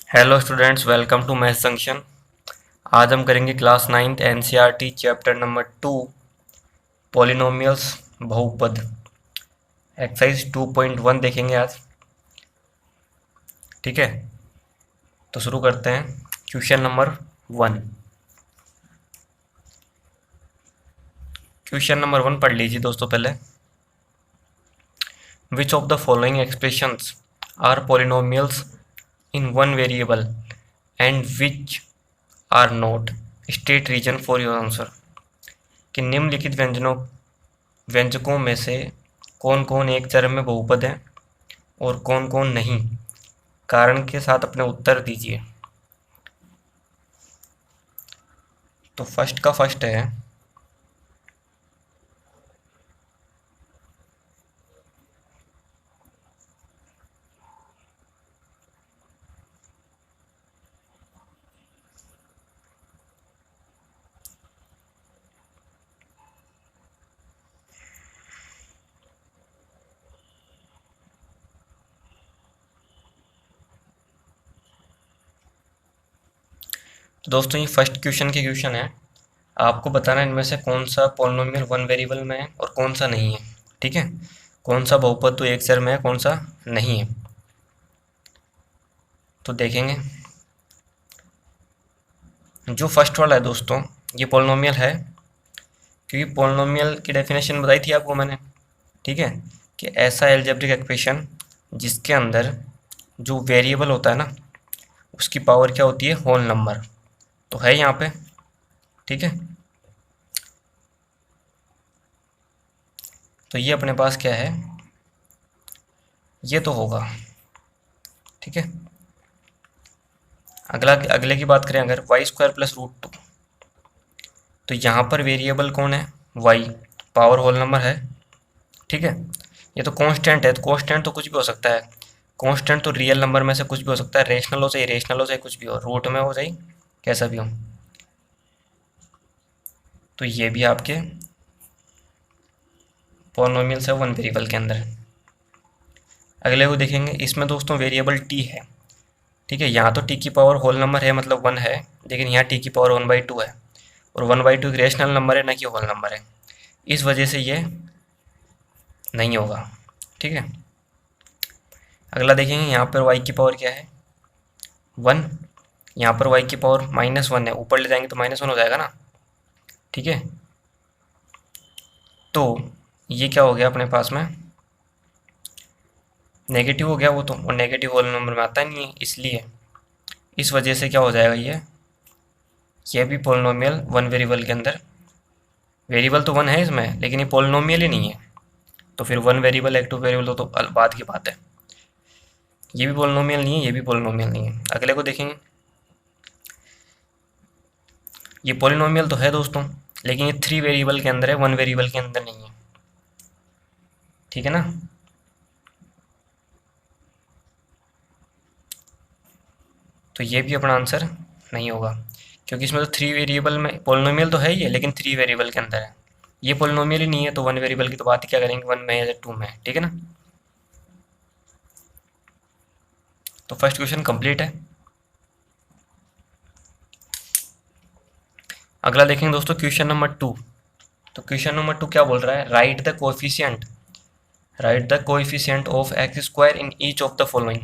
Hello students, welcome to maths junction. आज हम करेंगे class 9th NCERT chapter number 2 polynomials बहुपद एक्सरसाइज 2.1 देखेंगे आज। ठीक है, तो शुरू करते हैं। Question number 1। क्वेश्चन नंबर 1 पढ़ लीजिए दोस्तों पहले। Which of the following expressions are polynomials in one variable and which are not. State reason for your answer. कि निम्नलिखित व्यंजकों में से कौन कौन एक चर में बहुपद है और कौन कौन नहीं। कारण के साथ अपने उत्तर दीजिए। तो फर्स्ट का फर्स्ट है, तो दोस्तों ये फर्स्ट क्वेश्चन की क्वेश्चन है। आपको बताना है इनमें से कौन सा पॉलिनोमियल वन वेरिएबल में है और कौन सा नहीं है। ठीक है, कौन सा बहुपद तो एक चर में है, कौन सा नहीं है। तो देखेंगे जो फर्स्ट वाला है दोस्तों, ये पॉलिनोमियल है, क्योंकि पॉलिनोमियल की डेफिनेशन बताई थी आपको मैंने। ठीक है, कि ऐसा एल्जेब्रिक एक्सप्रेशन जिसके अंदर जो वेरिएबल होता है ना, उसकी पावर क्या होती है, होल नंबर। तो है यहाँ पे। ठीक है, तो ये अपने पास क्या है, ये तो होगा। ठीक है, अगले की बात करें अगर y² + √2, तो यहाँ पर वेरिएबल कौन है, y, पावर होल नंबर है। ठीक है, ये तो कांस्टेंट है, तो कांस्टेंट तो कुछ भी हो सकता है। कांस्टेंट तो रियल नंबर में से कुछ भी हो सकता है, रेशनल हो चाहे इरेशनल हो चाहे कुछ भी हो, रूट में हो चाहे कैसा भी हो। तो ये भी आपके पॉलिनोमियल्स है वन वेरिएबल के अंदर। अगले को देखेंगे, इसमें दोस्तों वेरिएबल t है। ठीक है, यहाँ तो t की पावर होल नंबर है मतलब 1 है, लेकिन यहाँ t की पावर 1/2 है और 1/2 एक रेशनल नंबर है ना कि होल नंबर है, इस वजह से ये नहीं होगा। ठीक है, अगला देखेंगे, यहाँ पर y की पावर क्या है, 1। यहाँ पर y की पावर -1 है, ऊपर ले जाएंगे तो -1 हो जाएगा ना। ठीक है, तो ये क्या हो गया अपने पास में, नेगेटिव हो गया वो तो, और नेगेटिव होल नंबर में आता नहीं है, इसलिए इस वजह से क्या हो जाएगा, ये भी पोलिनोमियल वन वेरिएबल के अंदर, वेरिएबल तो 1 है इसमें लेकिन ये पोलिनोमियल ही नहीं है। तो फिर वन वेरिएबल एक टू वेरिएबल तो बात की बात है। ये भी पोलिनोमियल नहीं है, ये भी पोलिनोमियल नहीं है। अगले को देखेंगे, ये पोलिनोमियल तो है दोस्तों, लेकिन ये 3 वेरिएबल के अंदर है, वन वेरिएबल के अंदर नहीं है। ठीक है ना, तो ये भी अपना आंसर नहीं होगा, क्योंकि इसमें तो 3 वेरिएबल में, पोलिनोमियल तो है ही है लेकिन 3 वेरिएबल के अंदर है। ये पोलिनोमियल ही नहीं है, तो वन वेरिएबल की तो बात ही क्या करेंगे, 1 में है या 2 में है। ठीक है ना, तो फर्स्ट क्वेश्चन कंप्लीट है। अगला देखेंगे दोस्तों क्वेश्चन नंबर 2। तो क्वेश्चन नंबर 2 क्या बोल रहा है, right the coefficient of x² in each of the following.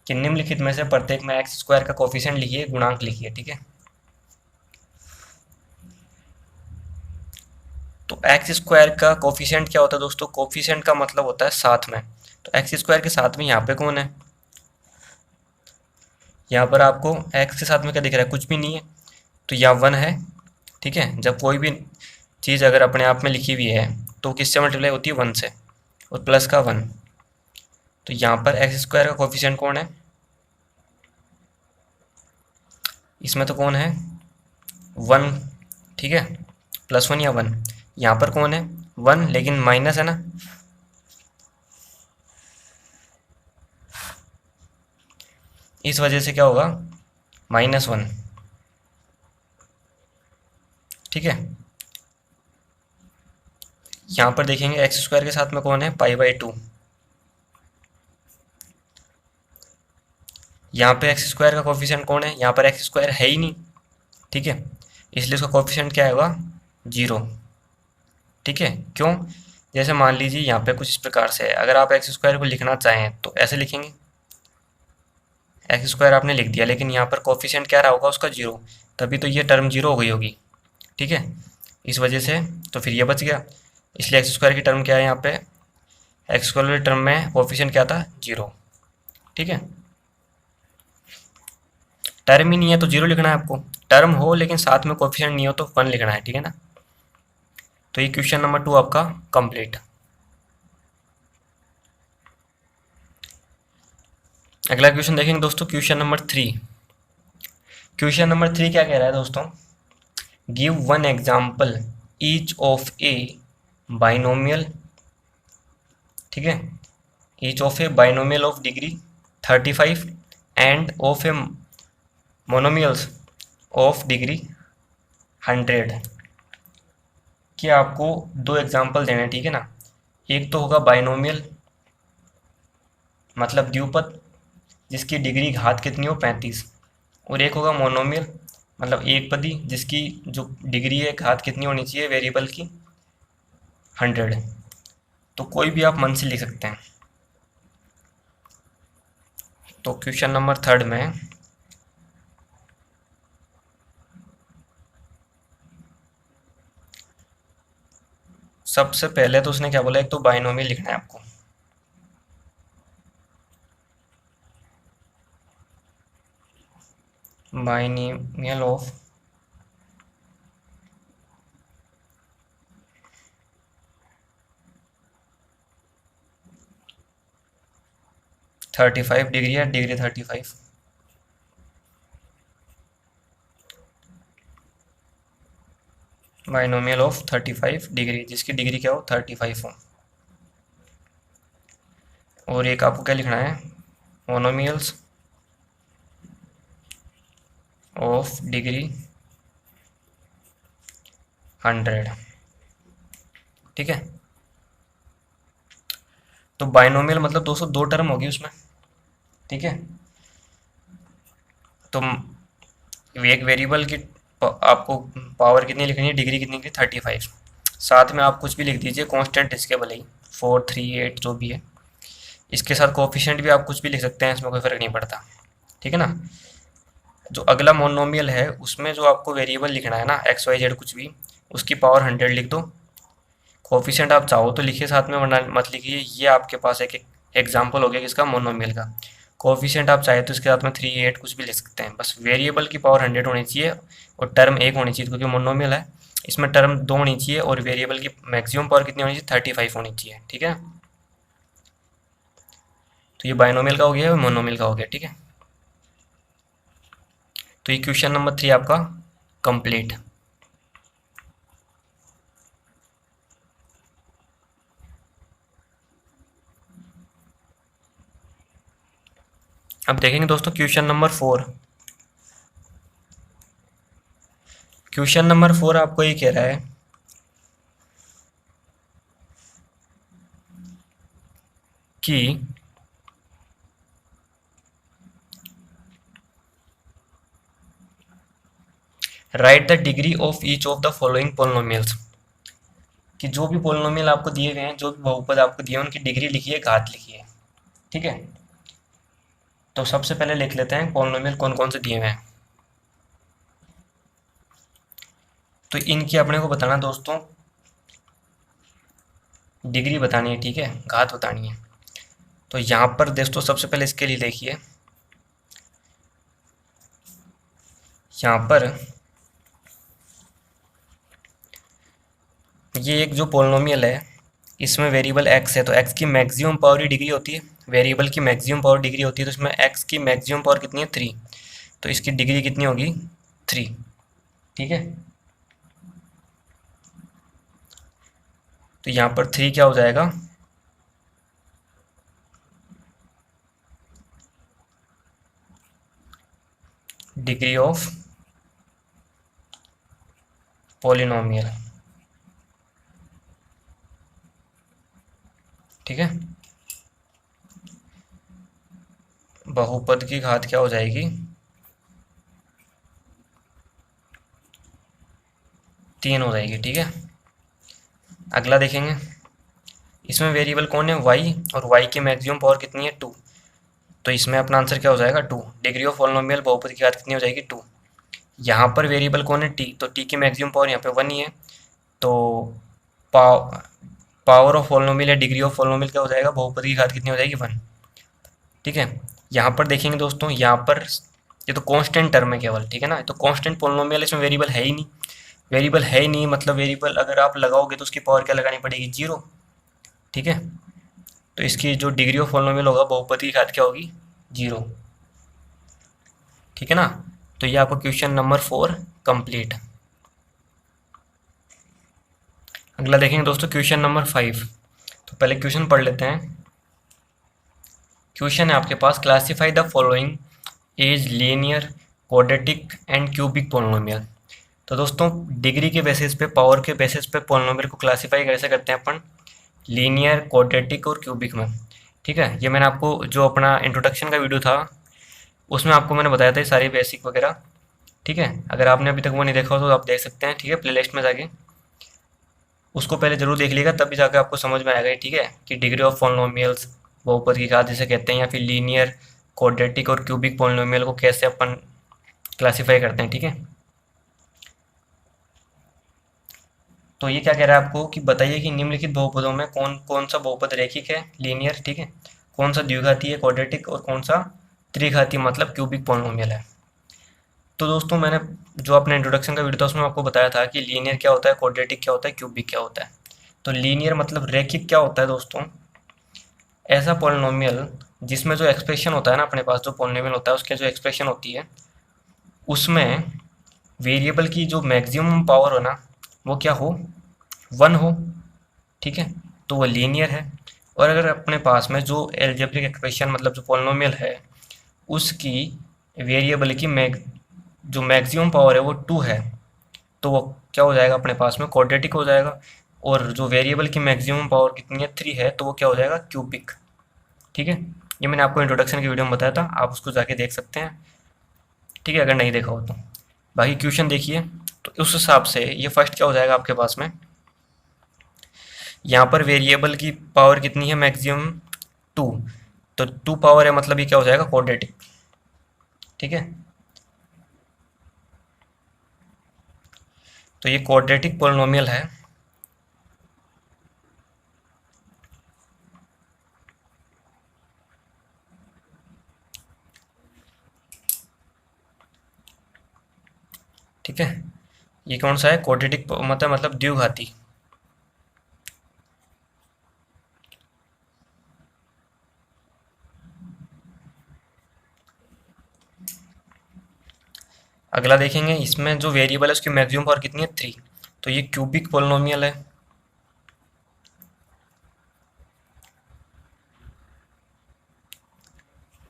कि निम्नलिखित में से प्रत्येक में x² का कोफिशिएंट लिखिए, गुणांक लिखिए। ठीक है, तो x² का कोफिशिएंट क्या होता है दोस्तों, कोफिशिएंट का मतलब होता है साथ में। तो x² के साथ में यहाँ पे कौन है, यहाँ पर आपको x के साथ में क्या दिख रहा है, कुछ भी नहीं है, तो यहाँ 1 है। ठीक है, जब कोई भी चीज़ अगर अपने आप में लिखी हुई है तो किससे मल्टीप्लाई होती है, 1 से, और प्लस का 1। तो यहाँ पर x² का कोफिशिएंट कौन है, इसमें तो कौन है, 1। ठीक है, +1 या 1, यहाँ पर कौन है, 1 लेकिन माइनस है ना, इस वजह से क्या होगा, -1। ठीक है, यहाँ पर देखेंगे x² के साथ में कौन है, π/2। यहाँ पे एक्स स्क्वायर का कोफिशिएंट कौन है, यहाँ पर एक्स स्क्वायर है ही नहीं, ठीक है, इसलिए उसका कोफिशिएंट क्या होगा, 0। ठीक है, क्यों, जैसे मान लीजिए यहाँ पे कुछ इस प्रकार से है, अगर आप एक्स स्क्वायर को लिखना चाहें तो ऐसे लिखेंगे, एक्स स्क्वायर आपने लिख दिया, लेकिन यहाँ पर कोफिशिएंट क्या रहा होगा उसका 0, तभी तो ये टर्म 0 हो गई होगी, ठीक है, इस वजह से तो फिर ये बच गया, इसलिए एक्स स्क्वायर की टर्म क्या है यहाँ पे, एक्स स्क्वायर वाली टर्म में कोफिशिएंट क्या था, 0। ठीक है, टर्म ही नहीं है तो 0 लिखना है आपको, टर्म हो लेकिन साथ में कोफिशिएंट नहीं हो तो 1 लिखना है, ठीक है ना। तो ये क्वेश्चन नंबर 2 आपका कंप्लीट। अगला क्वेश्चन देखेंगे दोस्तों, क्वेश्चन नंबर 3। क्वेश्चन नंबर 3 क्या कह रहा है दोस्तों, give one example each of A binomial, ठीक है, each of A binomial of degree 35 end of A monomials of degree 100 कि आपको दो एग्जाम्पल देने हैं, ठीक है ना। एक तो होगा बाइनोमियल मतलब द्विपद जिसकी डिग्री घात कितनी हो 35, और एक होगा मोनोमियल मतलब एक पदी जिसकी जो डिग्री है घात कितनी होनी चाहिए वेरिएबल की 100। तो कोई भी आप मन से लिख सकते हैं। तो क्वेश्चन नंबर 3 में सबसे पहले तो उसने क्या बोला, एक तो बाइनोमियल लिखना है आपको, binomial of thirty five degree या डिग्री 35, बाइनोमियल ऑफ 35 डिग्री जिसकी डिग्री क्या हो 35 हो। और एक आपको क्या लिखना है, मोनोमियल्स ऑफ डिग्री 100, ठीक है। तो बाइनोमियल मतलब दोस्तों दो टर्म होगी उसमें, ठीक है। तो एक वेरिएबल की आपको पावर कितनी लिखनी है, डिग्री कितनी की 35, साथ में आप कुछ भी लिख दीजिए कांस्टेंट इसके भले ही 4, 3, 8 जो भी है, इसके साथ कोफिशिएंट भी आप कुछ भी लिख सकते हैं, इसमें कोई फ़र्क नहीं पड़ता, ठीक है ना। जो अगला मोनोमियल है उसमें जो आपको वेरिएबल लिखना है ना एक्स वाई जेड कुछ भी, उसकी पावर 100 लिख दो, कोफिशिएंट आप चाहो तो लिखिए साथ में वरना मत लिखिए। ये आपके पास एक एग्जाम्पल हो गया किसका, मोनोमियल का। कोफिशिएंट आप चाहे तो इसके साथ में 3, 8 कुछ भी लिख सकते हैं, बस वेरिएबल की पावर 100 होनी चाहिए और टर्म एक होनी चाहिए, क्योंकि मोनोमियल है इसमें टर्म 2 होनी चाहिए और वेरिएबल की मैक्सिमम पावर कितनी होनी चाहिए 35 होनी चाहिए, ठीक है। तो ये बाइनोमियल का हो गया, मोनोमियल का हो गया, ठीक है। तो ये क्वेश्चन नंबर 3 आपका कंप्लीट। अब देखेंगे दोस्तों क्वेश्चन नंबर 4। क्वेश्चन नंबर 4 आपको ये कह रहा है कि right the degree of each of the following polynomials, कि जो भी पोलिनोमियल आपको दिए गए हैं, जो भी बहुपद आपको दिए हैं, उनकी डिग्री लिखिए, घात लिखिए, ठीक है। तो सबसे पहले लिख लेते हैं पोलिनोमियल कौन कौन से दिए हुए हैं। तो इनकी अपने को बताना दोस्तों डिग्री बतानी है, ठीक है, घात बतानी है। तो यहाँ पर दोस्तों सबसे पहले इसके लिए देखिए, यहाँ पर ये एक जो पोलिनोमियल है इसमें वेरिएबल x है, तो x की मैक्सिमम पावर ही डिग्री होती है, वेरिएबल की मैक्सिमम पावर डिग्री होती है, तो इसमें x की मैक्सिमम पावर कितनी है 3, तो इसकी डिग्री कितनी होगी 3, ठीक है। तो यहाँ पर 3 क्या हो जाएगा, डिग्री ऑफ पोलिनोमियल, ठीक है। बहुपद की घात क्या हो जाएगी, 3 हो जाएगी। ठीक है, अगला देखेंगे, इसमें वेरिएबल कौन है, y, और y की मैक्सिमम पावर कितनी है, 2। तो इसमें अपना आंसर क्या हो जाएगा, 2। डिग्री ऑफ पॉलिनोमियल बहुपद की घात कितनी हो जाएगी, 2। यहाँ पर वेरिएबल कौन है, t, तो t की मैक्सिमम पावर यहाँ पे 1 ही है, तो पावर ऑफ पॉलिनोमियल या डिग्री ऑफ पॉलिनोमियल क्या हो जाएगा, बहुपद की घात कितनी हो जाएगी, 1। ठीक है, यहाँ पर देखेंगे दोस्तों, यहाँ पर ये तो कांस्टेंट टर्म है केवल, ठीक है ना, तो कांस्टेंट पॉलिनोमियल, इसमें वेरिएबल है ही नहीं। वेरिएबल है ही नहीं मतलब वेरिएबल अगर आप लगाओगे तो उसकी पावर क्या लगानी पड़ेगी, 0। ठीक है, तो इसकी जो डिग्री ऑफ पॉलिनोमियल होगा बहुपद की घात क्या होगी, 0। ठीक है ना, तो ये आपको क्वेश्चन नंबर 4 कंप्लीट। अगला देखेंगे दोस्तों क्वेश्चन नंबर 5। तो पहले क्वेश्चन पढ़ लेते हैं। क्वेश्चन है आपके पास, classify the following as linear, quadratic and cubic polynomial. तो दोस्तों डिग्री के बेसिस पे, पावर के बेसिस पे पॉलिनोमियल को क्लासीफाई कैसे करते हैं अपन, लीनियर, क्वाड्रेटिक और क्यूबिक में। ठीक है, ये मैंने आपको जो अपना इंट्रोडक्शन का वीडियो था उसमें आपको मैंने बताया था ये सारी बेसिक वगैरह। ठीक है, अगर आपने अभी तक वो नहीं देखा हो तो आप देख सकते हैं। ठीक है, प्लेलिस्ट में जाके उसको पहले जरूर देख लीजिएगा, तभी जाकर आपको समझ में आएगा। ठीक है, कि डिग्री ऑफ पॉलिनोमियल्स बहुपद की घात जिसे कहते हैं, या फिर लीनियर, क्वाड्रेटिक और क्यूबिक पॉलिनोमियल को कैसे अपन क्लासीफाई करते हैं। ठीक है, तो ये क्या कह रहा है आपको कि बताइए कि निम्नलिखित बहुपदों में कौन कौन सा बहुपद रैखिक है, लीनियर, ठीक है, कौन सा द्विघाती है, क्वाड्रेटिक, और कौन सा त्रिघाती मतलब क्यूबिक पॉलिनोमियल है। तो दोस्तों मैंने जो अपने इंट्रोडक्शन का वीडियो था उसमें आपको बताया था कि लीनियर क्या होता है, क्वाड्रेटिक क्या होता है, क्यूबिक क्या होता है। तो लीनियर मतलब रैखिक क्या होता है दोस्तों, ऐसा पॉलिनोमियल जिसमें जो एक्सप्रेशन होता है ना, अपने पास जो पॉलिनोमियल होता है उसके जो एक्सप्रेशन होती है उसमें वेरिएबल की जो मैक्सिमम पावर हो ना वो क्या हो, 1 हो। ठीक है, तो वो लीनियर है। और अगर अपने पास में जो एल्जेब्रिक एक्सप्रेशन मतलब जो पॉलिनोमियल है उसकी वेरिएबल की जो मैक्सिमम पावर है वो 2 है, तो वो क्या हो जाएगा अपने पास में, क्वाड्रेटिक हो जाएगा। और जो वेरिएबल की मैक्सिमम पावर कितनी है, 3 है, तो वो क्या हो जाएगा, क्यूबिक। ठीक है, ये मैंने आपको इंट्रोडक्शन के वीडियो में बताया था, आप उसको जाके देख सकते हैं। ठीक है, अगर नहीं देखा हो तो बाकी क्वेश्चन देखिए। तो उस हिसाब से ये फर्स्ट क्या हो जाएगा आपके पास में, यहाँ पर वेरिएबल की पावर कितनी है, मैक्सिमम 2, तो 2 पावर है मतलब ये क्या हो जाएगा, क्वाड्रेटिक। ठीक है, तो ये क्वाड्रेटिक पॉलिनोमियल है। ठीक है, ये कौन सा है, क्वाड्रेटिक मतलब द्विघाती। अगला देखेंगे, इसमें जो वेरिएबल है उसकी मैक्सिमम पावर कितनी है, 3, तो ये क्यूबिक पॉलिनोमियल है।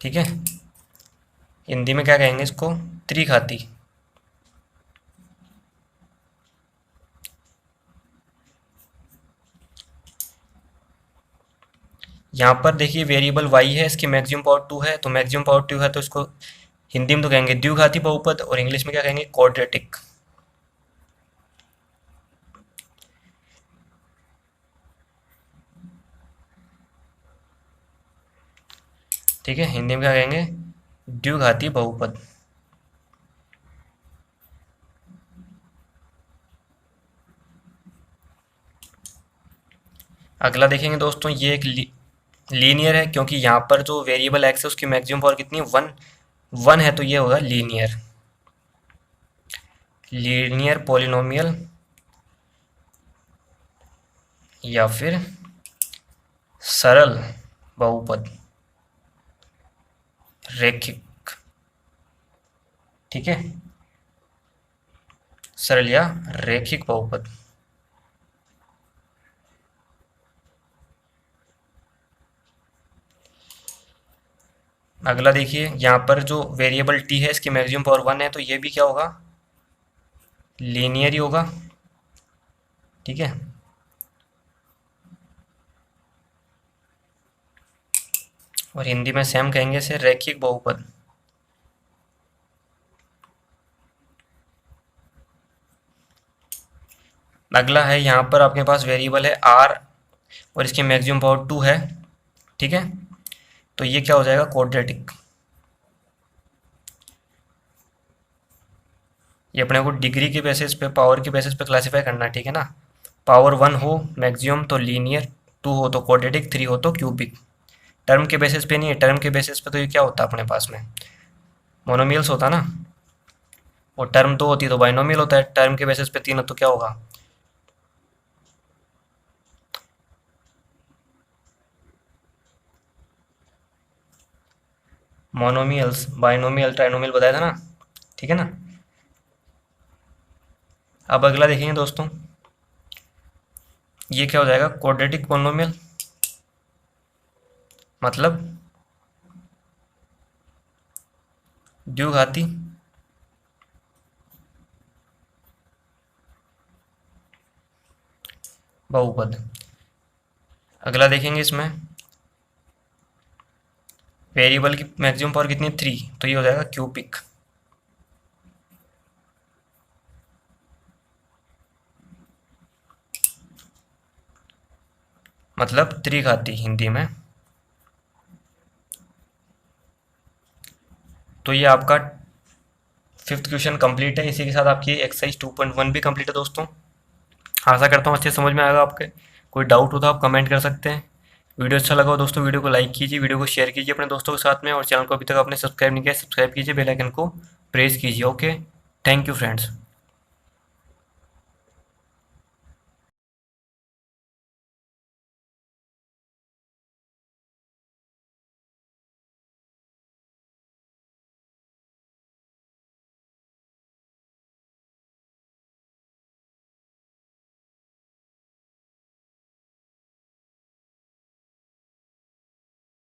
ठीक है, हिंदी में क्या कहेंगे इसको, त्रिघाती। यहाँ पर देखिए वेरिएबल y है, इसकी मैक्सिमम पावर 2 है, तो मैक्सिमम पावर 2 है तो इसको हिंदी में तो कहेंगे द्विघाती बहुपद, और इंग्लिश में क्या कहेंगे, क्वाड्रेटिक। ठीक है, हिंदी में क्या कहेंगे, द्विघाती बहुपद। अगला देखेंगे दोस्तों, ये एक लीनियर है, क्योंकि यहाँ पर जो वेरिएबल x है उसकी मैक्सिमम पावर कितनी है, 1, 1 है, तो ये होगा लीनियर, लीनियर पॉलिनोमियल या फिर सरल बहुपद, रैखिक। ठीक है, सरल या रैखिक बहुपद। अगला देखिए, यहाँ पर जो वेरिएबल t है इसकी मैक्सिमम पावर 1 है, तो ये भी क्या होगा, लीनियर ही होगा। ठीक है, और हिंदी में सेम कहेंगे इसे रैखिक बहुपद। अगला है यहाँ पर आपके पास वेरिएबल है आर और इसकी मैक्सिमम पावर 2 है, ठीक है। तो ये क्या हो जाएगा, क्वाड्रेटिक। ये अपने को डिग्री के बेसिस पे, पावर के बेसिस पे क्लासीफाई करना है, ठीक है ना। पावर 1 हो मैक्सिमम तो लीनियर, 2 हो तो क्वाड्रेटिक, 3 हो तो क्यूबिक। टर्म के बेसिस पे नहीं है, टर्म के बेसिस पे तो ये क्या होता है अपने पास में, मोनोमियल्स होता ना। और टर्म 2 होती तो बाइनोमियल होता है, टर्म के बेसिस पे 3 हो तो क्या होगा, मोनोमियल्स। बाइनोमियल ट्राइनोमियल बताया था ना, ठीक है ना। अब अगला देखेंगे दोस्तों, ये क्या हो जाएगा, क्वाड्रेटिक पोलिनोमियल, मतलब द्विघाती बहुपद। अगला देखेंगे, इसमें वेरिएबल की मैक्सिमम पावर कितनी है, 3, तो ये हो जाएगा क्यूबिक, मतलब त्रिघाती हिंदी में। तो ये आपका 5th क्वेश्चन कंप्लीट है। इसी के साथ आपकी एक्सरसाइज 2.1 भी कंप्लीट है दोस्तों। आशा करता हूँ अच्छे समझ में आएगा आपके। कोई डाउट हो तो आप कमेंट कर सकते हैं। वीडियो अच्छा लगा हो दोस्तों, वीडियो को लाइक कीजिए, वीडियो को शेयर कीजिए अपने दोस्तों के साथ में, और चैनल को अभी तक आपने सब्सक्राइब नहीं किया, सब्सक्राइब कीजिए, बेल आइकन को प्रेस कीजिए। Okay, thank you friends.